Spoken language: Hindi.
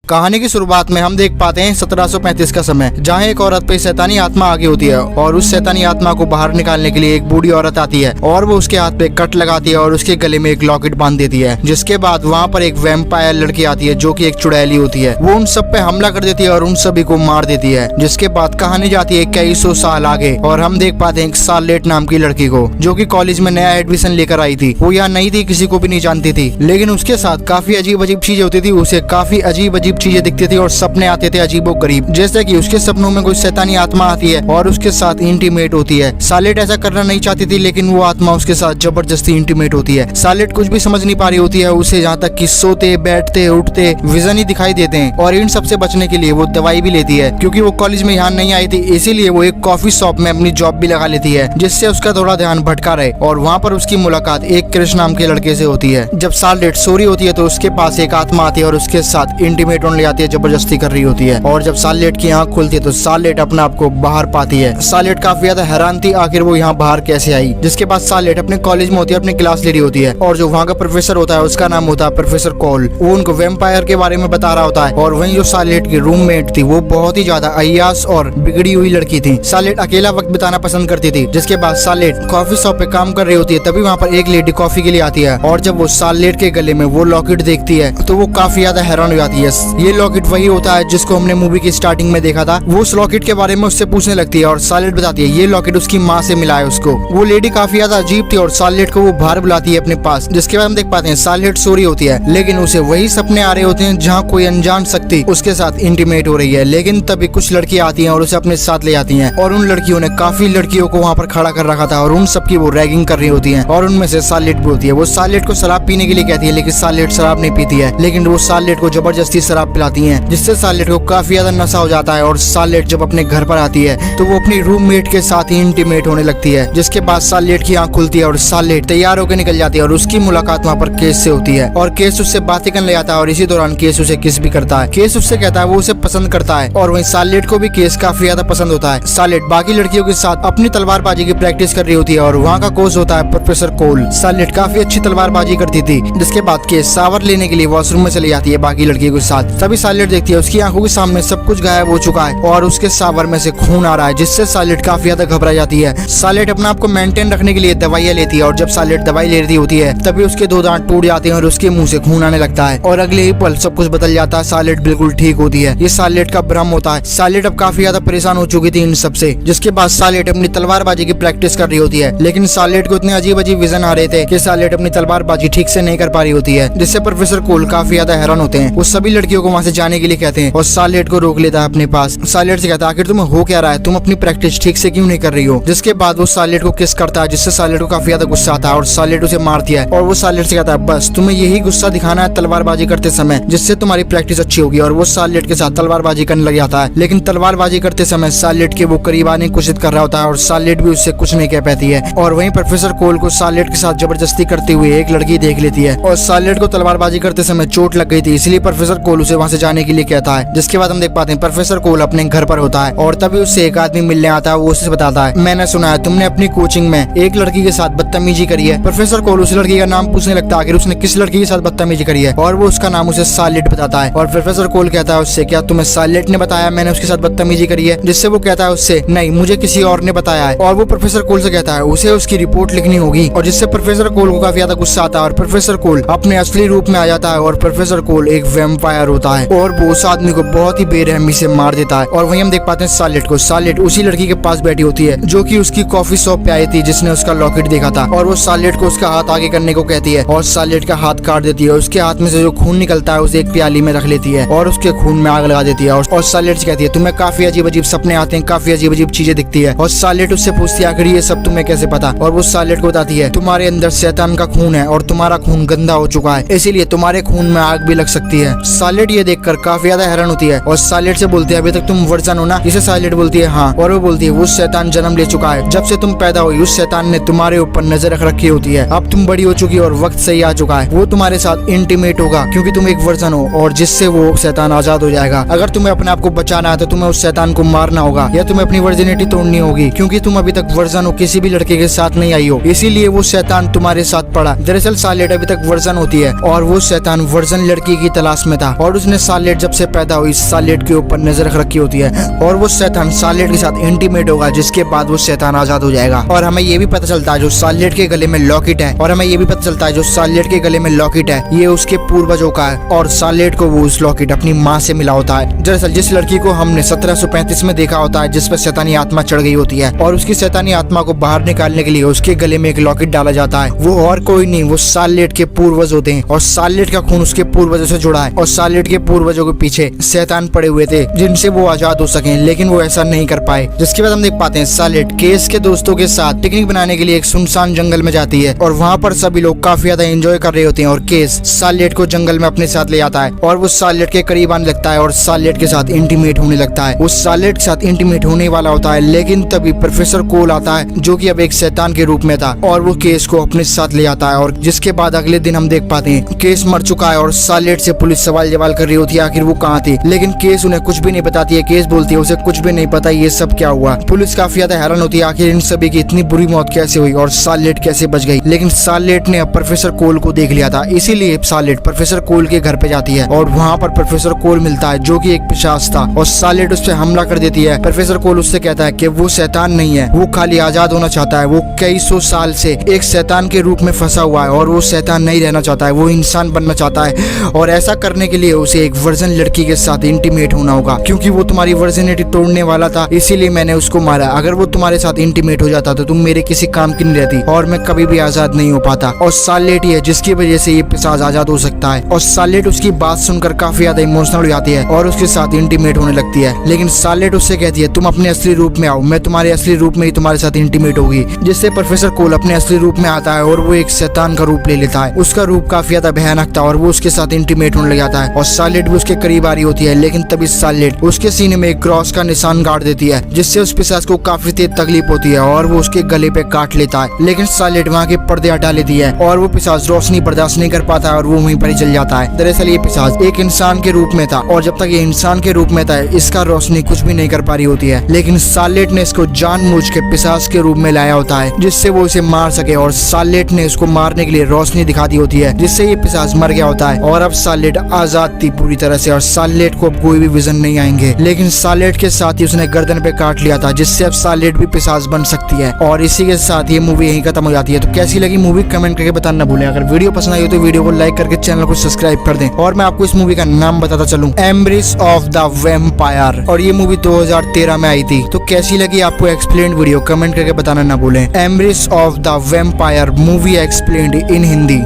कहानी की शुरुआत में हम देख पाते हैं 1735 का समय, जहाँ एक औरत पे शैतानी आत्मा आगे होती है और उस शैतानी आत्मा को बाहर निकालने के लिए एक बूढ़ी औरत आती है और वो उसके हाथ पे कट लगाती है और उसके गले में एक लॉकेट बांध देती है। जिसके बाद वहाँ पर एक वैम्पायर लड़की आती है जो कि एक चुड़ैली होती है। वो उन सब पे हमला कर देती है और उन सभी को मार देती है। जिसके बाद कहानी जाती है कई सौ साल आगे और हम देख पाते हैं एक सालेट नाम की लड़की को, जो कि कॉलेज में नया एडमिशन लेकर आई थी। वो यहाँ नहीं थी, किसी को भी नहीं जानती थी, लेकिन उसके साथ काफी अजीब अजीब चीजें होती थी। उसे काफी अजीब अजीब चीजें दिखती थी और सपने आते थे अजीबो गरीब, जैसे कि उसके सपनों में कोई शैतानी आत्मा आती है और उसके साथ इंटीमेट होती है। सालेट ऐसा करना नहीं चाहती थी, लेकिन वो आत्मा उसके साथ जबरदस्ती इंटीमेट होती है। सालेट कुछ भी समझ नहीं पा रही होती है। उसे जहाँ तक कि सोते बैठते उठते विजन ही दिखाई देते हैं और इन सबसे बचने के लिए वो दवाई भी लेती है। क्योंकि वो कॉलेज में यहाँ नहीं आई थी, इसीलिए वो एक कॉफी शॉप में अपनी जॉब भी लगा लेती है, जिससे उसका थोड़ा ध्यान भटका रहे। और वहाँ पर उसकी मुलाकात एक कृष्ण नाम के लड़के से होती है। जब सालेट सो रही होती है तो उसके पास एक आत्मा आती है और उसके साथ इंटीमेट होने जाती है, जबरदस्ती कर रही होती है। और जब सालेट की आंख खुलती है तो सालेट अपने आप को बाहर पाती है। सालेट काफी ज्यादा हैरान थी, आखिर वो यहाँ बाहर कैसे आई। जिसके बाद सालेट अपने कॉलेज में होती है, अपनी क्लास ले रही होती है और जो वहाँ का प्रोफेसर होता है उसका नाम होता है प्रोफेसर कॉल। वो उनको वैम्पायर के बारे में बता रहा होता है। और वहीं जो सालेट की रूममेट थी वो बहुत ही ज्यादा अय्यास और बिगड़ी हुई लड़की थी। सालेट अकेला वक्त बिताना पसंद करती थी। जिसके बाद सालेट कॉफी शॉप पे काम कर रही होती है, तभी वहाँ पर एक लेडी कॉफी के लिए आती है और जब वो सालेट के गले में वो लॉकेट देखती है तो वो काफी ज्यादा हैरान हो जाती है। ये लॉकेट वही होता है जिसको हमने मूवी की स्टार्टिंग में देखा था। वो उस लॉकेट के बारे में उससे पूछने लगती है और सालेट बताती है ये लॉकेट उसकी माँ से मिला है उसको। वो लेडी काफी ज्यादा अजीब थी और सालेट को वो बाहर बुलाती है अपने पास। जिसके बाद हम देख पाते हैं सालेट सो रही होती है, लेकिन उसे वही सपने आ रहे होते हैं जहाँ कोई अनजान शक्ति उसके साथ इंटीमेट हो रही है। लेकिन तभी कुछ लड़कियां आती हैं और उसे अपने साथ ले जाती हैं और उन लड़कियों ने काफी लड़कियों को वहाँ पर खड़ा कर रखा था और उन सबकी वो रैगिंग कर रही होती है और उनमें से सालेट भी होती है। वो सालेट को शराब पीने के लिए कहती है, लेकिन सालेट शराब नहीं पीती है, लेकिन वो सालेट को जबरदस्ती शराब पिलाती है, जिससे सालेट को काफी ज्यादा नशा हो जाता है। और सालेट जब अपने घर पर आती है तो वो अपनी रूममेट के साथ ही इंटीमेट होने लगती है। जिसके बाद सालेट की आंख खुलती है और सालेट तैयार होकर निकल जाती है और उसकी मुलाकात वहाँ पर केस से होती है और केस उससे बातें करने जाता है और इसी दौरान केस उसे किस भी करता है। केस उससे कहता है वो उसे पसंद करता है और वहीं सालेट को भी केस काफी ज्यादा पसंद होता है। सालेट बाकी लड़कियों के साथ अपनी तलवारबाजी की प्रैक्टिस कर रही होती है और वहाँ का कोच होता है प्रोफेसर कोल। सालेट काफी अच्छी तलवारबाजी करती थी। जिसके बाद केस शावर लेने के लिए वॉशरूम में चली जाती है बाकी लड़कियों के साथ। तभी सालेट देखती है उसकी आंखों के सामने सब कुछ गायब हो चुका है और उसके शावर में से खून आ रहा है, जिससे सालेट काफी ज्यादा घबरा जाती है। सालेट अपने आप को मेंटेन रखने के लिए दवाइयाँ लेती है और जब सालेट दवाई ले रही होती है तभी उसके 2 दांत टूट जाते हैं और उसके मुंह से खून आने लगता है और अगले ही पल सब कुछ बदल जाता है। सालेट बिल्कुल ठीक होती है। ये सालेट का भ्रम होता है। सालेट अब काफी ज्यादा परेशान हो चुकी थी इन सब से। जिसके बाद सालेट अपनी तलवारबाजी की प्रैक्टिस कर रही होती है, लेकिन सालेट को इतने अजीब अजीब विजन आ रहे थे कि सालेट अपनी तलवारबाजी ठीक से नहीं कर पा रही होती है, जिससे प्रोफेसर कोल काफी ज्यादा हैरान होते हैं। वो सभी लड़कियों को वहाँ से जाने के लिए कहते हैं और सालेट को रोक लेता है अपने पास। सालेट से कहता है आखिर तुम्हें हो क्या रहा है, तुम अपनी प्रैक्टिस ठीक से क्यों नहीं कर रही हो। जिसके बाद वो सालेट को किस करता है, जिससे सालेट को काफी ज्यादा गुस्सा आता है और सालेट उसे मारती है और वो सालेट से कहता है बस तुम्हें यही गुस्सा दिखाना है तलवारबाजी करते समय, जिससे तुम्हारी प्रैक्टिस अच्छी होगी। और वो सालेट के साथ तलवारबाजी करने लग जाता है, लेकिन तलवारबाजी करते समय सालेट के वो करीब आने की कोशिश कर रहा होता है और सालेट भी उससे कुछ नहीं कह पाती है। और वहीं प्रोफेसर कोल को सालेट के साथ जबरदस्ती करते हुए एक लड़की देख लेती है और सालेट को तलवारबाजी करते समय चोट लग गई थी, इसलिए प्रोफेसर कोल उसे वहाँ से जाने के लिए कहता है। जिसके बाद हम देख पाते हैं प्रोफेसर कोल अपने घर पर होता है और तभी उससे एक आदमी मिलने आता है। वो उसे बताता है मैंने सुना है तुमने अपनी कोचिंग में एक लड़की के साथ बदतमीजी करी है। प्रोफेसर कोल उस लड़की का नाम पूछने लगता है कि उसने किस लड़की के साथ बदतमीजी करी है और वो उसका नाम उसे सालेट बताता है। और प्रोफेसर कोल कहता है उससे क्या तुम्हें सालेट ने बताया मैंने उसके साथ बदतमीजी करी है। जिससे वो कहता है उससे नहीं मुझे किसी और ने बताया है। और वो प्रोफेसर कोल से कहता है उसे उसकी रिपोर्ट लिखनी होगी और जिससे प्रोफेसर कोल को काफी ज्यादा गुस्सा आता है और प्रोफेसर कोल अपने असली रूप में आ जाता है और प्रोफेसर कोल एक वैम्पायर होता है और वो उस आदमी को बहुत ही बेरहमी से मार देता है। और वहीं हम देख पाते हैं सालेट को। सालेट उसी लड़की के पास बैठी होती है जो कि उसकी कॉफी शॉप पे आई थी, जिसने उसका लॉकेट देखा था और वो सालेट को उसका हाथ आगे करने को कहती है और सालेट का हाथ काट देती है। उसके हाथ में से जो खून निकलता है उसे एक प्याली में रख लेती है और उसके खून में आग लगा देती है और सालेट से कहती है तुम्हें काफी अजीब अजीब सपने आते हैं, काफी अजीब अजीब चीजें दिखती है। और सालेट उससे पूछती है आखिर ये सब तुम्हें कैसे पता। और वो सालेट को बताती है तुम्हारे अंदर शैतान का खून है और तुम्हारा खून गंदा हो चुका है, इसीलिए तुम्हारे खून में आग भी लग सकती है। सालेट ये देखकर काफी ज्यादा हैरान होती है और सालेट से बोलती है अभी तक तुम वर्जन हो ना। इसे सालेट बोलती है हाँ और वो बोलती है वो शैतान जन्म ले चुका है, जब से तुम पैदा हुई उस शैतान ने तुम्हारे ऊपर नजर रख रखी होती है। अब तुम बड़ी हो चुकी और वक्त सही आ चुका है, वो तुम्हारे साथ इंटीमेट होगा क्योंकि तुम एक वर्जन हो और जिससे वो शैतान आजाद हो जाएगा। अगर तुम्हें अपने आप को बचाना है तो तुम्हें उस शैतान को मारना होगा या तुम्हें अपनी वर्जिनिटी तोड़नी होगी क्योंकि तुम अभी तक वर्जन हो, किसी भी लड़के के साथ नहीं आई हो, इसीलिए वो शैतान तुम्हारे साथ पड़ा। दरअसल सालेट अभी तक वर्जन होती है और वो शैतान वर्जन लड़की की तलाश में था और और उसने सालेट जब से पैदा हुई सालेट के ऊपर नजर रख रखी होती है और वो शैतान सालेट के साथ इंटीमेट होगा, जिसके बाद वो शैतान आजाद हो जाएगा। और हमें ये भी पता चलता है जो सालेट के गले में लॉकेट है, और हमें ये भी पता चलता है जो सालेट के गले में लॉकेट है ये उसके पूर्वजों का है, और सालेट को वो उस लॉकेट अपनी माँ से मिला होता है। दरअसल जिस लड़की को हमने 1735 में देखा होता है, जिस पर शैतानी आत्मा चढ़ गई होती है, और उसकी शैतानी आत्मा को बाहर निकालने के लिए उसके गले में एक लॉकेट डाला जाता है, वो और कोई नहीं, वो सालेट के पूर्वज होते हैं, और सालेट का खून उसके पूर्वजों से जुड़ा है, और सालेट के पूर्वजों के पीछे शैतान पड़े हुए थे जिनसे वो आजाद हो सके, लेकिन वो ऐसा नहीं कर पाए। जिसके बाद हम देख पाते हैं सालेट केस के दोस्तों के साथ पिकनिक बनाने के लिए एक सुनसान जंगल में जाती है, और वहाँ पर सभी लोग काफी ज्यादा एंजॉय कर रहे होते हैं, और केस सालेट को जंगल में अपने साथ ले आता है, और वो सालेट के करीब आने लगता है और सालेट के साथ इंटीमेट होने लगता है। वो सालेट के साथ इंटीमेट होने वाला होता है, लेकिन तभी प्रोफेसर कोल आता है जो कि अब एक शैतान के रूप में था, और वो केस को अपने साथ ले आता है। और जिसके बाद अगले दिन हम देख पाते हैं केस मर चुका है, और सालेट से पुलिस सवाल जवाल कर रही होती है आखिर वो कहाँ थी, लेकिन केस उन्हें कुछ भी नहीं बताती है। केस बोलती है उसे कुछ भी नहीं पता ये सब क्या हुआ। पुलिस काफी ज्यादा हैरान होती है आखिर इन सभी की इतनी बुरी मौत कैसे हुई और सालेट कैसे बच गई, लेकिन सालेट ने अब प्रोफेसर कोल को देख लिया था, इसीलिए सालेट प्रोफेसर कोल के घर पे जाती है, और वहाँ पर प्रोफेसर कोल मिलता है जो कि एक पिशाच था, और सालेट उस पर हमला कर देती है। प्रोफेसर कोल उससे कहता है कि वो शैतान नहीं है, वो खाली आजाद होना चाहता है, वो कई सौ साल से एक शैतान के रूप में फंसा हुआ है, और वो शैतान नहीं रहना चाहता है, वो इंसान बनना चाहता है, और ऐसा करने के लिए उसे एक वर्जन लड़की के साथ इंटीमेट होना होगा, क्योंकि वो तुम्हारी वर्जिनिटी तोड़ने वाला था, इसीलिए मैंने उसको मारा। अगर वो तुम्हारे साथ इंटीमेट हो जाता तो तुम मेरे किसी काम की नहीं रहती, और मैं कभी भी आजाद नहीं हो पाता। और सालेट ही है जिसकी वजह से ये पिशाच आजाद हो सकता है। और सालेट उसकी बात सुनकर काफी ज्यादा इमोशनल हो जाती है और उसके साथ इंटीमेट होने लगती है, लेकिन सालेट उससे कहती है तुम अपने असली रूप में आओ, मैं तुम्हारे असली रूप में ही तुम्हारे साथ इंटीमेट होगी। जिससे प्रोफेसर कोल अपने असली रूप में आता है और वो एक शैतान का रूप ले लेता है। उसका रूप काफी ज्यादा भयानक था और वो उसके साथ इंटीमेट होने लग जाता है, और सालेट भी उसके करीब आ रही होती है, लेकिन तभी सालेट उसके सीने में एक क्रॉस का निशान गाड़ देती है, जिससे उस पिशाच को काफी तेज तकलीफ होती है और वो उसके गले पे काट लेता है। लेकिन सालेट वहाँ के पर्दे हटा लेती है और वो पिशाच रोशनी बर्दाश्त नहीं कर पाता और वो वहीं पर ही जल जाता है। दरअसल ये पिशाच एक इंसान के रूप में था, और जब तक ये इंसान के रूप में था इसका रोशनी कुछ भी नहीं कर पा रही होती है, लेकिन सालेट ने इसको जानबूझ के पिशाच के रूप में लाया होता है जिससे वो इसे मार सके, और सालेट ने इसको मारने के लिए रोशनी दिखा दी होती है जिससे ये पिशाच मर गया होता है। और अब सालेट आजाद थी पूरी तरह से, और सालेट को अब कोई भी विजन नहीं आएंगे, लेकिन सालेट के साथ ही उसने गर्दन पे काट लिया था, जिससे अब सालेट भी पिशाच बन सकती है। और इसी के साथ ये मूवी यहीं खत्म हो जाती है। तो कैसी लगी मूवी कमेंट करके बताना भूलें। अगर वीडियो पसंद आई हो तो वीडियो को लाइक करके चैनल को सब्सक्राइब कर दें। और मैं आपको इस मूवी का नाम बताता चलूं, एम्ब्रेस ऑफ द वैम्पायर, और ये मूवी 2013 में आई थी। तो कैसी लगी आपको एक्सप्लेन्ड वीडियो कमेंट करके बताना ना भूलें। Embrace of the vampire movie explained in Hindi.